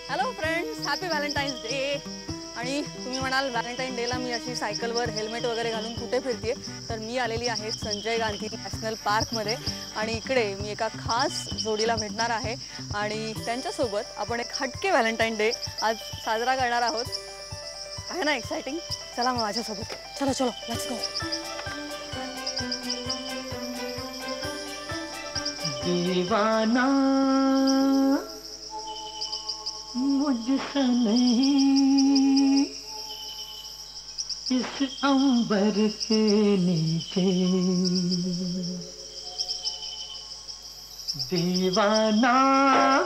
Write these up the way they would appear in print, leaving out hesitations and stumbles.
Hello friends, happy Valentine's day. आणि तुम्ही म्हणाल व्हॅलेंटाईन डेला मी अशी सायकलवर हेल्मेट वगैरे घालून कुठे फिरते, तर मी आलेली आहे संजय गांधी नॅशनल पार्कमध्ये. आणि इकडे मी एका खास जोडीला भेटणार आहे आणि त्यांच्यासोबत आपण एक हटके व्हॅलेंटाईन डे आज साजरा करणार आहोत. आहे ना एक्साइटिंग? चला मग माझ्यासोबत. चलो चलो लेट्स गो. दीवाना मुझसे नहीं, इस अंबर के नीचे दीवाना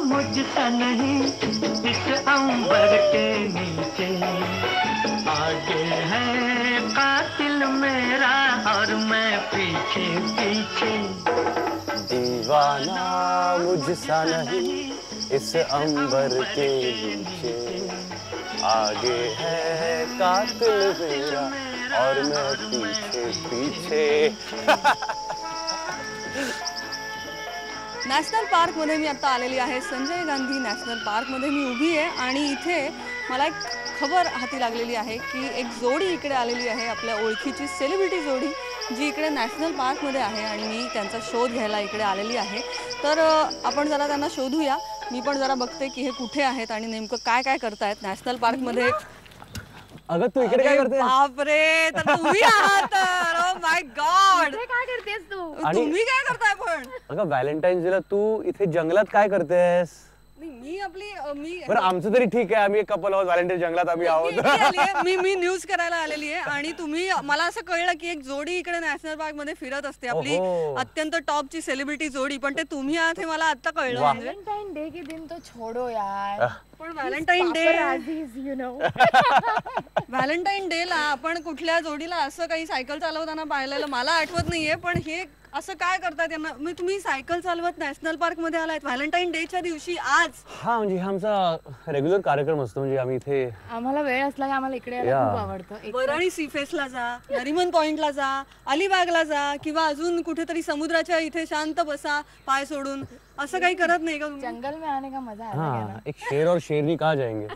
मुझसे नहीं, इस अंबर के नीचे आगे है कातिल मेरा और मैं पीछे पीछे. दीवाना मुझसा नहीं, इस अंबर के नीचे आगे है कातिल मेरा और मैं पीछे पीछे. नॅशनल पार्कमध्ये मी आता आलेली आहे. संजय गांधी नॅशनल पार्कमध्ये मी उभी आहे आणि इथे मला एक खबर हाती लागलेली आहे की एक जोडी इकडे आलेली आहे, आपल्या ओळखीची सेलिब्रिटी जोडी जी इकडे नॅशनल पार्कमध्ये आहे आणि मी त्यांचा शोध घ्यायला इकडे आलेली आहे. तर आपण जरा त्यांना शोधूया. मी पण जरा बघते की हे कुठे आहेत आणि नेमकं काय काय करतायत नॅशनल पार्कमध्ये. अगं तू इकडे काय करते? बापरे, तर तुम्ही आहात तर. ओ माय गॉड, काय करतेस तू? तुम्ही काय करताय पण? अगं व्हॅलेंटाईन्स डेला तू इथे जंगलात काय करतेस? मी बरं आमचं तरी ठीक आहे, आम्ही एक कपल आहोत, व्हॅलेंटाईन जंगलात आम्ही आहोत. मी न्यूज करायला आलेली आहे आणि तुम्ही मला असं कळलं की एक जोडी इकडे नॅशनल पार्क मध्ये फिरत असते, आपली अत्यंत टॉपची सेलिब्रिटी जोडी. पण ते तुम्ही आहात हे मला आता कळलं. व्हॅलेंटाइन डे के दिन तो छोड़ो यार. पण Valentine day, you know, Valentine day ला आपण कुठल्या जोडीला असं काही सायकल चालवताना पाहिलेलं मला आठवत नाहीये. पण हे असं काय करतात यांना? तुम्ही सायकल चालवत नॅशनल पार्क मध्ये आलात व्हॅलेंटाईन डेच्या दिवशी आज? हा म्हणजे हा आमचा रेग्युलर कार्यक्रम असतो. म्हणजे आम्ही इथे आम्हाला वेळ असला की आम्हाला इकडे यायला खूप आवडतं. वरळी सीफेसला जा, नरिमन पॉइंटला जा, अलिबागला जा किंवा अजून कुठेतरी समुद्राच्या इथे शांत बसा पाय सोडून. असं काही करत नाही का? जंगल में आने का मजा है. हाँ एक शेर और शेरनी कहाँ जाएंगे.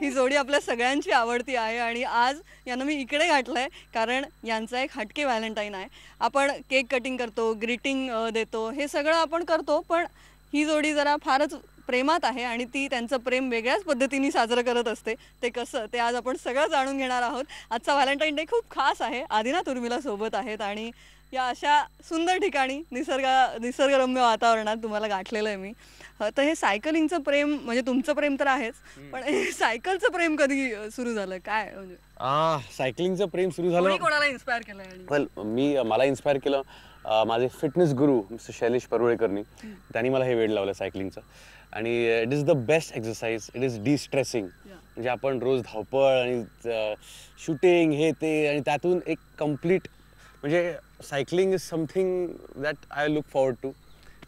ही जोडी आपल्या सगळ्यांची आवडती आहे आणि आज यांना मी इकडे गाठलंय कारण यांचा एक हटके व्हॅलेंटाईन आहे. आपण केक कटिंग करतो, ग्रीटिंग देतो, हे सगळं आपण करतो. पण ही जोडी जरा फारच प्रेमात आहे आणि ती त्यांचं प्रेम वेगळ्याच पद्धतीने साजरं करत असते. ते कसं ते आज आपण सगळं जाणून घेणार आहोत. आजचा व्हॅलेंटाईन डे खूप खास आहे. आदिनाथ उर्मिला सोबत आहेत आणि या अशा सुंदर ठिकाणी निसर्गरम्य वातावरणात तुम्हाला गाठलेलं आहे मी. तर हे सायकलिंगचं प्रेम म्हणजे तुमचं प्रेम तर आहेच, पण सायकलचं प्रेम कधी सुरू झालं काय? म्हणजे सायकलिंगचं प्रेम सुरू झालं. कोणाला इन्स्पायर केलं? मला इन्स्पायर केलं माझे फिटनेस गुरु मिस्टर शैलेश परवळेकरनी. त्यांनी मला हे वेड लावलं सायकलिंगचं. आणि it is the best exercise, it is distressing. म्हणजे आपण रोज धावपळ आणि शूटिंग हे ते आणि त्यातून एक कम्प्लीट म्हणजे cycling is something that I look forward to.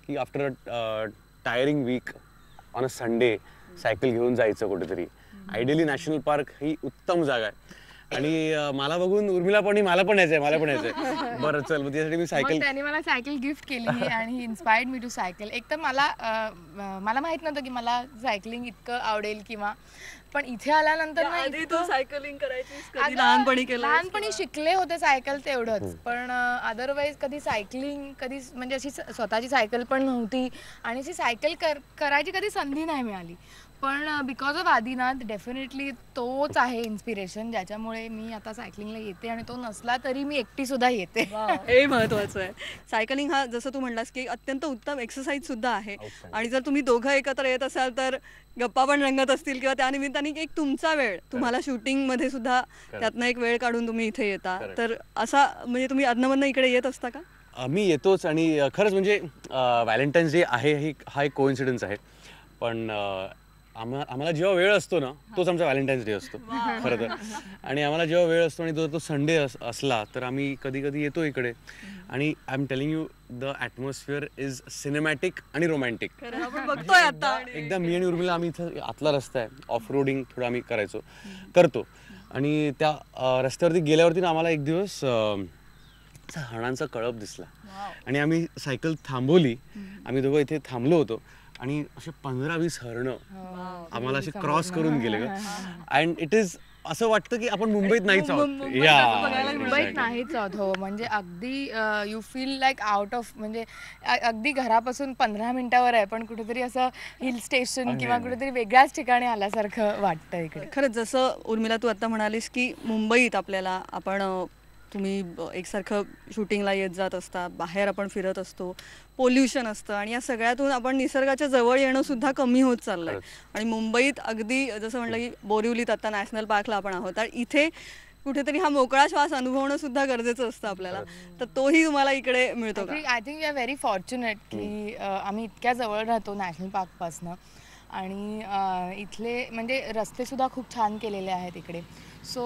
की after a tiring week on a Sunday cycle घेऊन जायचं कुठेतरी. आयडियली नॅशनल पार्क ही उत्तम जागा आहे. आणि मला बघून उर्मिला पण मला पण यायचंय. बरं चल मग त्यासाठी मी सायकल. त्यांनी मला सायकल गिफ्ट केली आणि ही इन्स्पायर्ड मी टू सायकल. एक तर मला माहित नव्हतं की मला सायकलिंग इतकं आवडेल किंवा, पण इथे आल्यानंतर तू सायकलिंग करायची लहानपणी शिकले होते सायकल तेवढंच. पण अदरवाईज कधी सायकलिंग कधी म्हणजे अशी स्वतःची सायकल पण नव्हती आणि अशी सायकल करायची कधी संधी नाही मिळाली. पण बिकॉज ऑफ आदिनाथ डेफिनेटली तोच आहे इन्स्पिरेशन ज्याच्यामुळे मी आता सायकलिंगला येते आणि तो नसला तरी मी एकटी सुद्धा येते. हे महत्वाचं आहे. सायकलिंग हा जसं तू म्हणलास की अत्यंत उत्तम एक्सरसाइज सुद्धा आहे. आणि जर तुम्ही दोघं एकत्र येत असाल तर गप्पा पण रंगत असतील किंवा त्यानिमित्ताने एक तुमचा वेळ तुम्हाला शूटिंग मध्ये सुद्धा त्यातनं एक वेळ काढून तुम्ही इथे येता. तर असा म्हणजे तुम्ही अधनमधनं इकडे येत असता का? मी येतोच. आणि खरंच म्हणजे व्हॅलेंटाईन्स डे आहे हा एक कोइन्सिडन्स आहे. पण आम्हाला जेव्हा वेळ असतो ना तोच आमचा व्हॅलेंटाईन्स डे असतो खरं तर. आणि आम्हाला जेव्हा वेळ असतो आणि तो संडे असला तर आम्ही कधी कधी येतो इकडे. आणि I am telling you the atmosphere is cinematic आणि रोमॅन्टिक. एकदा मी आणि उर्मिला आम्ही इथं आतला रस्ता आहे ऑफ रोडिंग थोडं आम्ही करतो. आणि त्या रस्त्यावरती गेल्यावरती ना आम्हाला एक दिवस असा हरणांचा कळप दिसला आणि आम्ही सायकल थांबवली. आम्ही दोघं इथे थांबलो होतो आणि असे 15-20 हरणं आम्हाला असे क्रॉस करून गेले ग. अँड इट इज असं वाटतं की आपण मुंबईत नाहीच आहोत. मुंबईत नाहीच आहोत. हो, म्हणजे अगदी you feel like out of, म्हणजे अगदी घरापासून 15 मिनिटावर आहे, पण कुठेतरी असं हिल स्टेशन किंवा कुठेतरी वेगळ्याच ठिकाणी आल्यासारखं वाटतं इकडे. खरंच जसं उर्मिला तू आता म्हणालीस की मुंबईत आपल्याला तुम्ही एकसारखं शूटिंगला येत जात असता, बाहेर आपण फिरत असतो, पोल्युशन असतं आणि या सगळ्यातून आपण निसर्गाच्या जवळ येणं सुद्धा कमी होत चाललंय. आणि मुंबईत अगदी जसं म्हटलं की बोरिवलीत आता नॅशनल पार्कला आपण आहोत आणि इथे कुठेतरी हा मोकळा श्वास अनुभवणं सुद्धा गरजेचं असतं आपल्याला, तर तोही तुम्हाला इकडे मिळतो का? I think we are very fortunate की आम्ही इतक्या जवळ राहतो नॅशनल पार्कपासनं आणि इथले म्हणजे रस्ते सुद्धा खूप छान केलेले आहेत इकडे. So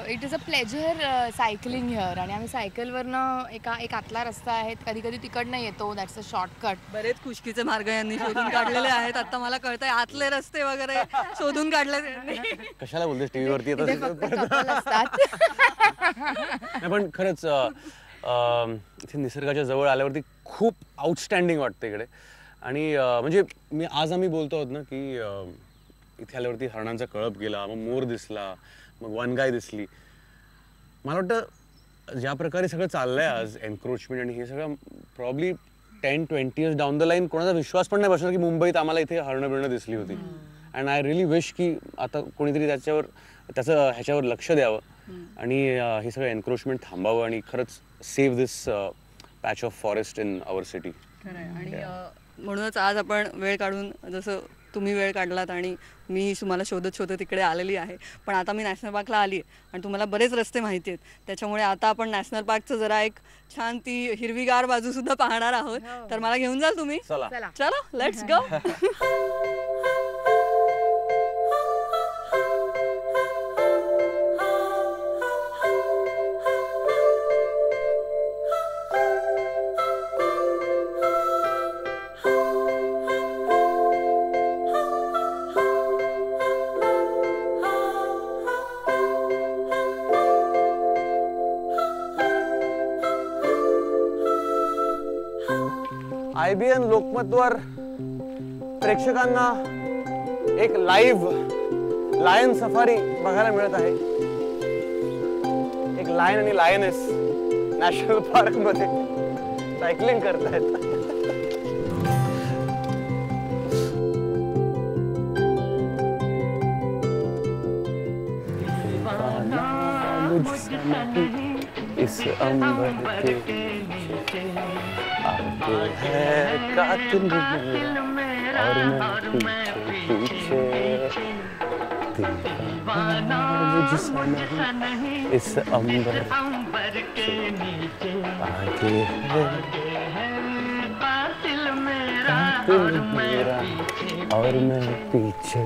it is a pleasure cycling here. आणि आम्ही सायकलवरनं एक आतला रस्ता आहे, कधी कधी तिकडनं येतो, दॅट्स अ शॉर्टकट. बरेच खुशकीचे मार्ग यांनी शोधून काढलेले आहेत. आता मला कळतंय आतले रस्ते वगैरे शोधून काढले. कशाला बोलतेस टीव्हीवरती असतात. पण खरंच इथे निसर्गाच्या जवळ आल्यावरती खूप आउटस्टँडिंग वाटतं इकडे. आणि म्हणजे आम्ही बोलतो आहोत ना की इथे आल्यावरती हरणांचा कळप गेला, मग मोर दिसला, मग वनगाय दिसली. मला वाटतं ज्या प्रकारे सगळं चाललंय आज, एन्क्रोचमेंट आणि हे सगळं, probably 10-20 years down the line कोणाचा विश्वास पण नाही बसणार की मुंबईत आम्हाला इथे हरणं बिरणं दिसली होती. अँड आय रिअली विश की आता कोणीतरी ह्याच्यावर लक्ष द्यावं आणि हे सगळं एन्क्रोचमेंट थांबावं आणि खरंच save this patch of forest in our city. आणि म्हणूनच आज आपण वेळ काढून, जसं तुम्ही वेळ काढलात आणि मी तुम्हाला शोधत तिकडे आलेली आहे. पण आता मी नॅशनल पार्कला आली आहे आणि तुम्हाला बरेच रस्ते माहिती आहेत, त्याच्यामुळे आता आपण नॅशनल पार्कचं जरा एक छान ती हिरवीगार बाजू सुद्धा पाहणार आहोत. तर मला घेऊन जाल तुम्ही? चलो लेट्स गो. IBN लोकमतवर प्रेक्षकांना एक लाईव्ह लायन सफारी बघायला मिळत आहे. एक लायन आणि लायनेस नॅशनल पार्क मध्ये सायकलिंग करतायत. इस अंबर के आगे है कातिल मेरा और मैं पीछे दीवाना मुझसे नहीं. इस अंबर के नीचे आगे है कातिल मेरा और मैं पीछे.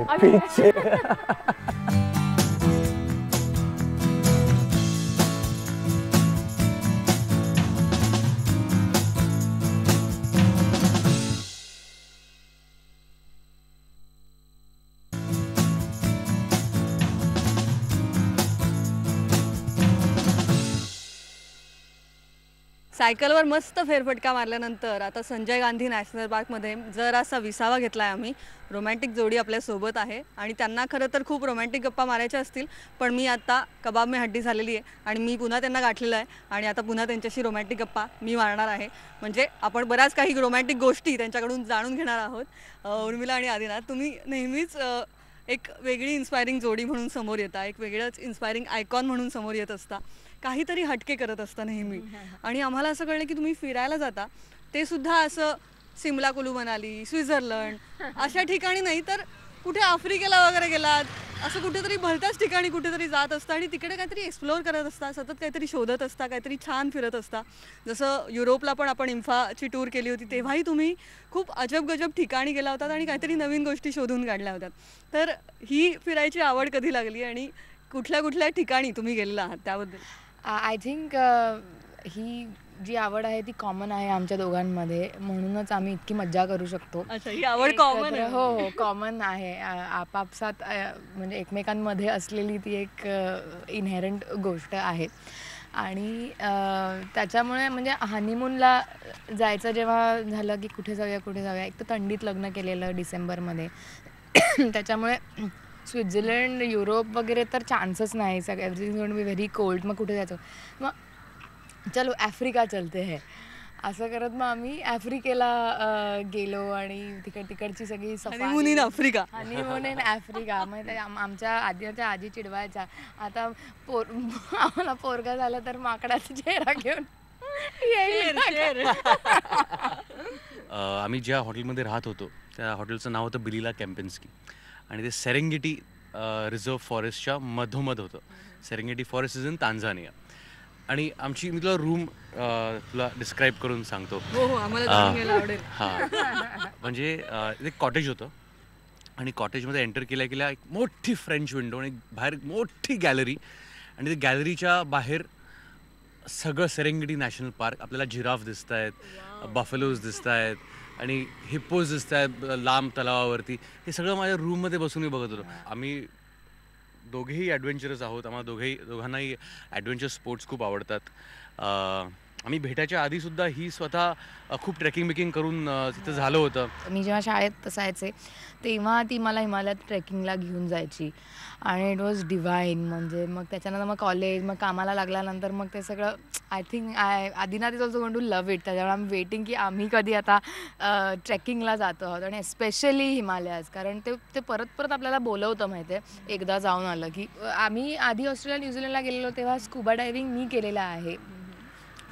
सायकलवर मस्त फेरफटका मारल्यानंतर आता संजय गांधी नॅशनल पार्कमध्ये जरासा विसावा घेतलाय आम्ही. रोमॅन्टिक जोडी आपल्यासोबत आहे आणि त्यांना खरं तर खूप रोमॅन्टिक गप्पा मारायच्या असतील, पण मी आता कबाब में हड्डी झालेली आहे आणि मी पुन्हा त्यांना गाठलेलं आहे आणि आता पुन्हा त्यांच्याशी रोमॅन्टिक गप्पा मी मारणार आहे. म्हणजे आपण बऱ्याच काही रोमॅन्टिक गोष्टी त्यांच्याकडून जाणून घेणार आहोत. उर्मिला आणि आदिनाथ, तुम्ही नेहमीच एक वेगळी इन्स्पायरिंग जोडी म्हणून समोर येता, एक वेगळंच इन्स्पायरिंग आयकॉन म्हणून समोर येत असता, काहीतरी हटके करत असता नेहमी. आणि आम्हाला असं कळलं की तुम्ही फिरायला जाता ते सुद्धा असं सिमला, कुलू मनाली, स्वित्झर्लंड अशा ठिकाणी नाही, तर कुठे आफ्रिकेला वगैरे गेलात, असं कुठेतरी भलत्याच ठिकाणी कुठेतरी जात असता आणि तिकडे काहीतरी एक्सप्लोअर करत असता, सतत काहीतरी शोधत असता, काहीतरी छान फिरत असता. जसं युरोपला पण आपण इम्फाची टूर केली होती तेव्हाही तुम्ही खूप अजब गजब ठिकाणी गेला होतात आणि काहीतरी नवीन गोष्टी शोधून काढल्या होत्यात. तर ही फिरायची आवड कधी लागली आणि कुठल्या कुठल्या ठिकाणी तुम्ही गेलेला आहात त्याबद्दल? आय थिंक ही जी आवड आहे ती कॉमन आहे आमच्या दोघांमध्ये, म्हणूनच आम्ही इतकी मज्जा करू शकतो. अच्छा, ही आवड कॉमन आहे? हो, कॉमन आहे. आपापसात म्हणजे एकमेकांमध्ये असलेली ती एक इनहेरंट गोष्ट आहे. आणि त्याच्यामुळे म्हणजे हनीमूनला जायचं जेव्हा झालं की कुठे जाऊया एक तर थंडीत लग्न केलेलं डिसेंबरमध्ये त्याच्यामुळे स्वित्झर्लंड युरोप वगैरे तर चान्सच नाही, everything going to be very cold. मग कुठे जायचं, मग चलो आफ्रिका चलते है असं करत मग आम्ही आफ्रिकेला गेलो आणि तिकडची सगळी honeymoon in Africa. Honeymoon in Africa. मग आमच्या आजी चिडवायच्या, आता आम्हाला पोरगा झाला तर माकडाचा चेहरा घेऊन येईल. आम्ही ज्या हॉटेलमध्ये राहत होतो त्या हॉटेलचं नाव होतं बिलीला कॅम्पेन्स्की आणि ते सेरेंगेटी रिझर्व्ह फॉरेस्टच्या मधोमध होतं. Serengeti forest is in Tanzania. आणि आमची मी तुला रूम तुला डिस्क्राईब करून सांगतो. हां, म्हणजे एक कॉटेज होतं आणि कॉटेजमध्ये एंटर केल्या एक मोठी फ्रेंच विंडो आणि बाहेर मोठी गॅलरी आणि त्या गॅलरीच्या बाहेर सगळं सेरेंगेटी नॅशनल पार्क. आपल्याला जिराफ दिसत आहेत, बफेलोज दिसत आहेत आणि हिप्पोज दिसत आहेत लांब तलावावरती. हे सगळं माझ्या रूममध्ये बसून मी बघत होतो. आम्ही दोघेही ॲडव्हेंचरस आहोत, आम्हाला दोघांनाही ॲडव्हेंचर स्पोर्ट्स खूप आवडतात. आम्ही भेटायच्या आधीसुद्धा ही स्वतः खूप ट्रेकिंग करून तिथं झालं होतं. मी जेव्हा शाळेत असायचे तेव्हा ती मला हिमालयात ट्रेकिंगला घेऊन जायची आणि इट वॉज डिवाईन. म्हणजे मग त्याच्यानंतर मग कॉलेज, मग कामाला लागल्यानंतर मग ते सगळं I think Adinath is also going to love it. त्याच्यामुळे आम्ही वेटिंग की आम्ही कधी आता ट्रेकिंगला जातो आहोत आणि स्पेशली हिमालयाज, कारण ते परत आपल्याला बोलवतं माहिती आहे. एकदा जाऊन आलं की आम्ही आधी ऑस्ट्रेलिया न्यूझीलंडला गेलेलो तेव्हा स्कुबा डायव्हिंग मी केलेलं आहे.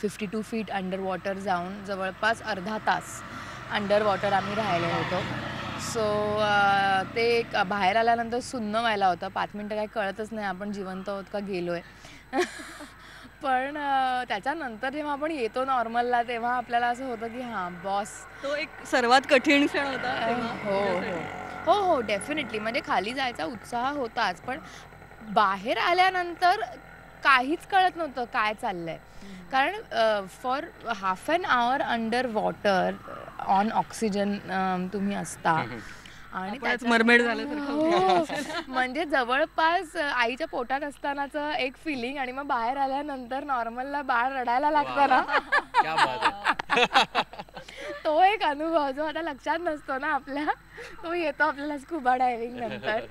52 फीट अंडर वॉटर जाऊन जवळपास अर्धा तास अंडर वॉटर आम्ही राहिलो होतो. सो ते बाहेर आल्यानंतर सुन्न व्हायला होतं. 5 मिनटं काही कळतच नाही आपण जिवंत आहोत का गेलो आहे. पण त्याच्यानंतर जेव्हा आपण येतो नॉर्मलला तेव्हा आपल्याला असं होतं की हां बॉस, तो एक सर्वात कठीण क्षण होता. हो डेफिनेटली. म्हणजे खाली जायचा उत्साह होताच, पण बाहेर आल्यानंतर काहीच कळत नव्हतं काय चाललंय. कारण for half an hour under water on oxygen तुम्ही असता आणि मरमेड झालं म्हणजे जवळपास आईच्या पोटात असतानाचं एक फिलिंग आणि मग बाहेर आल्यानंतर नॉर्मलला बाळ रडायला लागतं ना, तो एक अनुभव जो आता लक्षात नसतो ना आपल्या, तो येतो आपल्याला स्कुबा डायव्हिंग नंतर.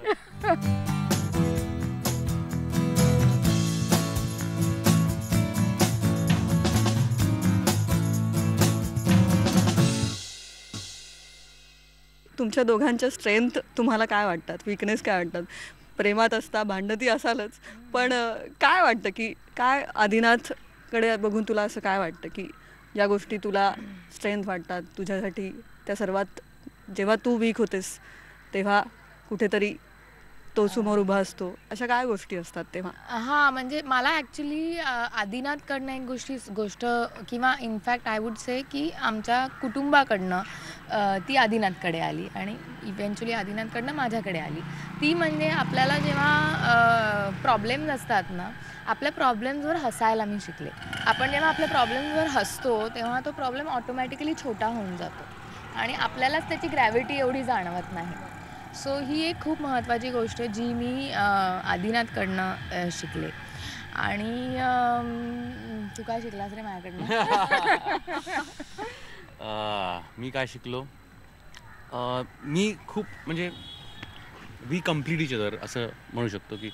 तुमच्या दोघांच्या स्ट्रेंथ तुम्हाला काय वाटतात, विकनेस काय वाटतात? प्रेमात असता, भांडती असालच, पण काय वाटतं की काय आदिनाथकडे बघून तुला असं काय वाटतं की ज्या गोष्टी तुला स्ट्रेंथ वाटतात तुझ्यासाठी, त्या सर्वात जेव्हा तू वीक होतेस तेव्हा कुठेतरी तो समोर उभा असतो, अशा काय गोष्टी असतात तेव्हा? हां, म्हणजे मला ॲक्च्युली आदिनाथकडनं एक गोष्ट किंवा इनफॅक्ट आय वुड से की आमच्या कुटुंबाकडनं ती आदिनाथकडे आली आणि इव्हेंच्युअली आदिनाथकडनं माझ्याकडे आली. ती म्हणजे आपल्याला जेव्हा प्रॉब्लेम्स असतात ना, आपल्या प्रॉब्लेम्सवर हसायला मी शिकले. आपण जेव्हा आपल्या प्रॉब्लेम्सवर हसतो तेव्हा तो प्रॉब्लेम ऑटोमॅटिकली छोटा होऊन जातो आणि आपल्यालाच त्याची ग्रॅव्हिटी एवढी जाणवत नाही. सो ही एक खूप महत्त्वाची गोष्ट जी मी आदिनाथकडनं शिकले. आणि तू काय शिकलास रे माझ्याकडनं? मी काय शिकलो, मी खूप म्हणजे वी कम्प्लीट इच अदर असं म्हणू शकतो की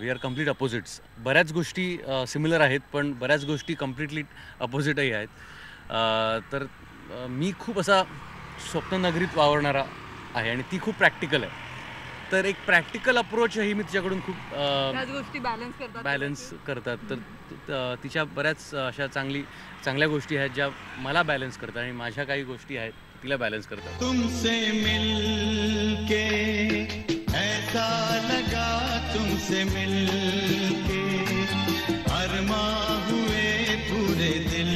वी आर कम्प्लीट अपोजिट्स. बऱ्याच गोष्टी सिमिलर आहेत पण बऱ्याच गोष्टी कम्प्लिटली अपोजिटही आहेत. तर मी खूप असा स्वप्ननगरीत वावरणारा आहे आणि ती खूप प्रॅक्टिकल आहे. तर एक प्रॅक्टिकल अप्रोचही मी तिच्याकडून खूप गोष्टी बॅलन्स करतात. तर तिच्या बऱ्याच अशा चांगल्या गोष्टी आहेत ज्या मला बॅलन्स करतात आणि माझ्या काही गोष्टी आहेत तिला बॅलन्स करतात. तुमसे मिलके ऐसा लगा, तुमसे मिलके अरमां हुए पूरे दिल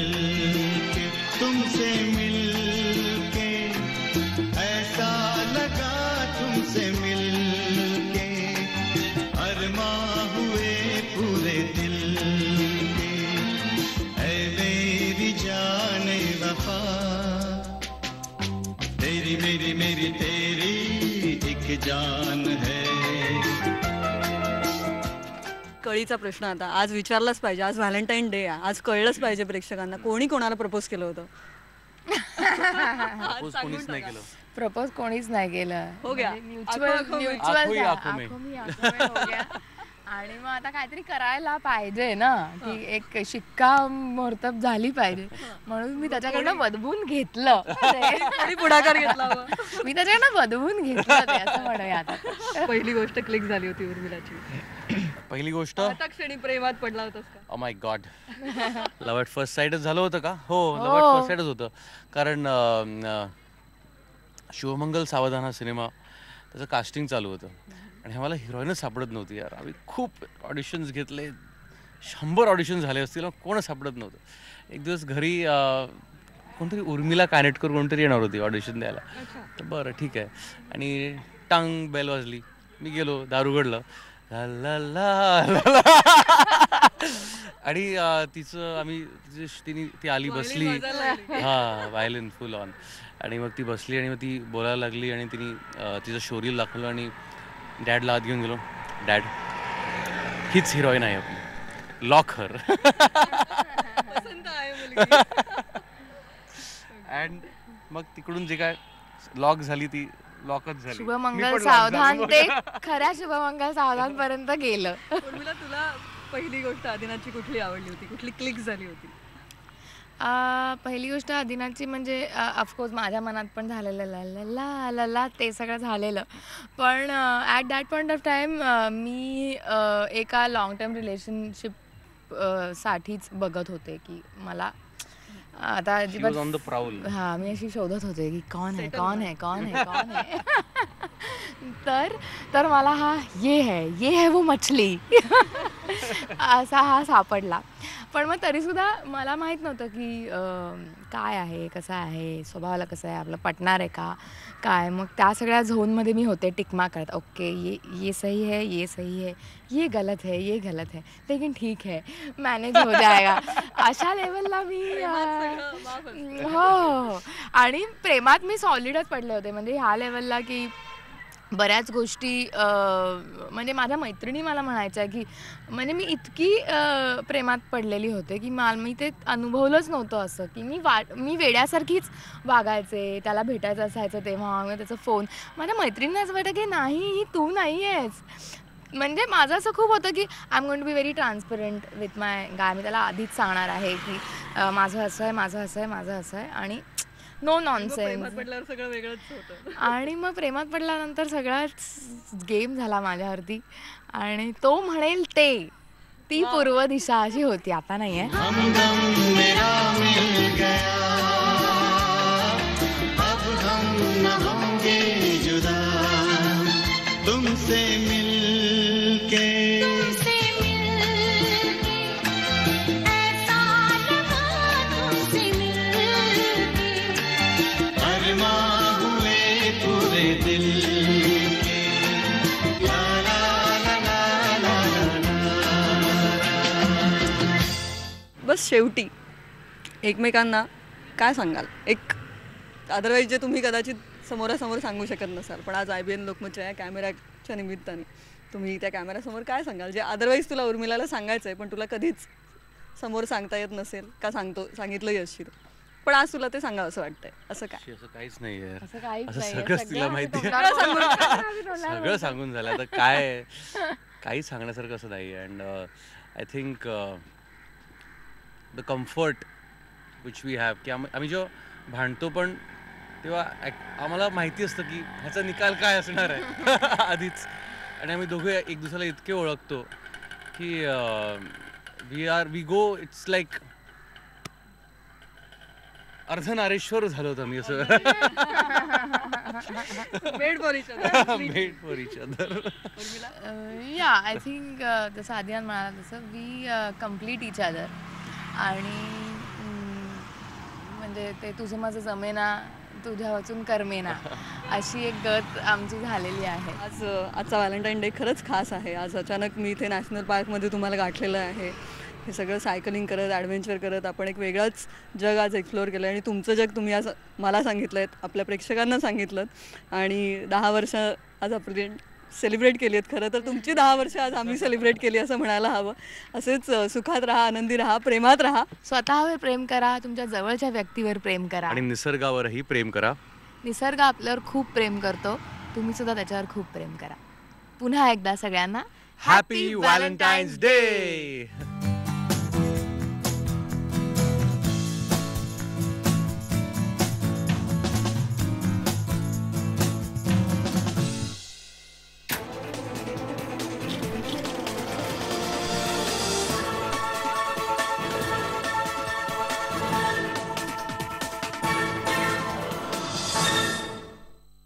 के. तुमसे मिलके ऐसा लगा, तुमसे मिलके अरमां हुए पूरे दिल के. ऐ मेरी जाने वफा, तेरी मेरी मेरी तेरी एक जान है. कळीचा प्रश्न आता आज विचारलाच पाहिजे. आज व्हॅलेंटाईन डे आहे, आज कळलंच पाहिजे प्रेक्षकांना कोणी कोणाला प्रपोज केलं होतं. प्रपोज कोणीच नाही केलं. प्रपोज कोणीच नाही केलं. हो गया. म्युच्युअल आखो ही आखो में. आणि मग आता काहीतरी करायला पाहिजे ना, की एक शिक्का मोर्तब झाली पाहिजे. म्हणून मी त्याच्याकडनं वदवून घेतलं. कोणी पुढाकार घेतला हवा. मी त्याच्याकडनं वदवून घेतलं ते, असं म्हणूया आता. पहिली गोष्ट क्लिक झाली होती उर्मिलाची. पहिली गोष्ट आता क्षणी प्रेमात पडला होतास का? Oh my god, love at first साईडच झालं होतं का? हो, लव्ह ॲट फर्स्ट साईडच होतं. कारण शिवमंगल सावधान हा सिनेमा, त्याचं कास्टिंग चालू होतं आणि आम्हाला हिरोईनच सापडत नव्हती यार. आम्ही खूप ऑडिशन्स घेतले, 100 ऑडिशन झाले असतील, कोणच सापडत नव्हतं. एक दिवस घरी कोणतरी उर्मिला कानेटकर कोणतरी येणार होती ऑडिशन द्यायला. तर बरं ठीक आहे, आणि टांग बेल वाजली, मी गेलो, दार उघडलं, ला ला आणि ती आली, बसली. हां, व्हायलिन फुल ऑन. आणि मग ती बसली आणि मग ती बोलायला लागली आणि तिने तिचं शोरील दाखवलं आणि डॅडला आत घेऊन गेलो. डॅड, हीच हिरोईन आहे आपली, लॉक हर. अँड मग तिकडून जे काय लॉक झाली ती लॉकच झाली. शुभमंगल सावधान ते खऱ्या शुभमंगल सावधान पर्यंत गेलं. उर्मिला, तुला पहिली गोष्ट आदिनाथची कुठली आवडली होती, कुठली क्लिक झाली होती? पहिली गोष्ट आदिनाथची म्हणजे ऑफकोर्स माझ्या मनात पण झालेलं ला ला ला ते सगळं झालेलं. पण at that point of time मी एका लॉंग टर्म रिलेशनशिप साठीच बघत होते की मला आता अजिबात. हां, मी अशी शोधत होते की कौन है. तर मला हा ये है वो मछली असा हा सापडला. पण मग तरीसुद्धा मला माहीत नव्हतं की काय आहे, कसं आहे, स्वभावाला कसं आहे, आपलं पटणार आहे का काय. मग त्या सगळ्या झोनमध्ये मी होते टिकमा करत. ओके, ये सही है, ये सही है, ये गलत है, ये गलत है, लेकिन ठीक है, मॅनेज हो जाएगा, अशा लेवलला मी. हो, आणि प्रेमात मी सॉलिडच पडले होते. म्हणजे ह्या लेवलला की बऱ्याच गोष्टी म्हणजे माझ्या मैत्रिणी मला म्हणायच्या की म्हणजे मी इतकी प्रेमात पडलेली होते की मी ते अनुभवलंच नव्हतं असं की मी वेड्यासारखीच वागायचे. त्याला भेटायचं असायचं तेव्हा मग त्याचा फोन. माझ्या मैत्रिणींना असं वाटतं की नाही, ही तू नाही आहेस. म्हणजे माझं असं खूप होतं की I am going to be very transparent with my guy. मी त्याला आधीच सांगणार आहे की माझं असं आहे, माझं असं आहे, माझं असं आहे, आणि नो नॉनसेन्स. सगळं वेगळंच होतं. आणि मग प्रेमात पडल्यानंतर सगळाच गेम झाला माझ्यावरती. आणि तो म्हणेल ती पूर्व दिशा अशी होती, आता नाही आहे. बस शेवटी एकमेकांना काय सांगाल? एक अदरवाईज जे तुम्ही कदाचित समोरासमोर सांगू शकत नसाल, पण आज IBN लोकमतच्या या कॅमेऱ्याच्या निमित्ताने तुम्ही त्या कॅमेऱ्यासमोर काय सांगाल जे अदरवाईज तुला उर्मिलाला सांगायचं आहे पण तुला कधीच समोर सांगता येत नसेल का? सांगितलंही असशील पण आज तुला ते सांगावं असं वाटतंय. असं काय? असं काहीच नाही आहे, असं सगळंच तिला माहिती आहे, सगळं सांगून झालं. आता काय काही सांगण्यासारखं असं नाही. And I think the comfort which we have की आम्ही जेव्हा भांडतो पण तेव्हा आम्हाला माहिती असतं की ह्याचा निकाल काय असणार आहे आधीच. आणि आम्ही दोघे एक दुसऱ्याला इतके ओळखतो की we go it's like Ardhanarishvara झालो होतं मी असं. Made for each other. Made for each other. या आय थिंक जसं आदिनाथ म्हणाला तसं वी कम्प्लीट इच अदर. आणि म्हणजे ते तुझं माझं जमेना, तुझ्या वाचून करमेना, अशी एक गत आमची झालेली आहे. आजचा व्हॅलेंटाईन डे खरंच खास आहे. आज अचानक मी इथे नॅशनल पार्कमध्ये तुम्हाला गाठलेलं आहे. हे सगळं सायकलिंग करत, ॲडव्हेंचर करत आपण एक वेगळंच जग आज एक्सप्लोअर केलं. आणि तुमचं जग तुम्ही आज मला सांगितलं आहेत, आपल्या प्रेक्षकांना सांगितलं. आणि 10 वर्ष आज आपली सेलिब्रेट केली आहेत. खरं तर तुमची 10 वर्ष आज आम्ही सेलिब्रेट केली असं म्हणायला हवं. असेच सुखात राहा, आनंदी राहा, प्रेमात राहा. स्वतःवर प्रेम करा, तुमच्या जवळच्या व्यक्तीवर प्रेम करा आणि निसर्गावरही प्रेम करा. निसर्ग आपल्यावर खूप प्रेम करतो, तुम्ही सुद्धा त्याच्यावर खूप प्रेम करा. पुन्हा एकदा सगळ्यांना हॅपी व्हॅलेंटाईन्स डे.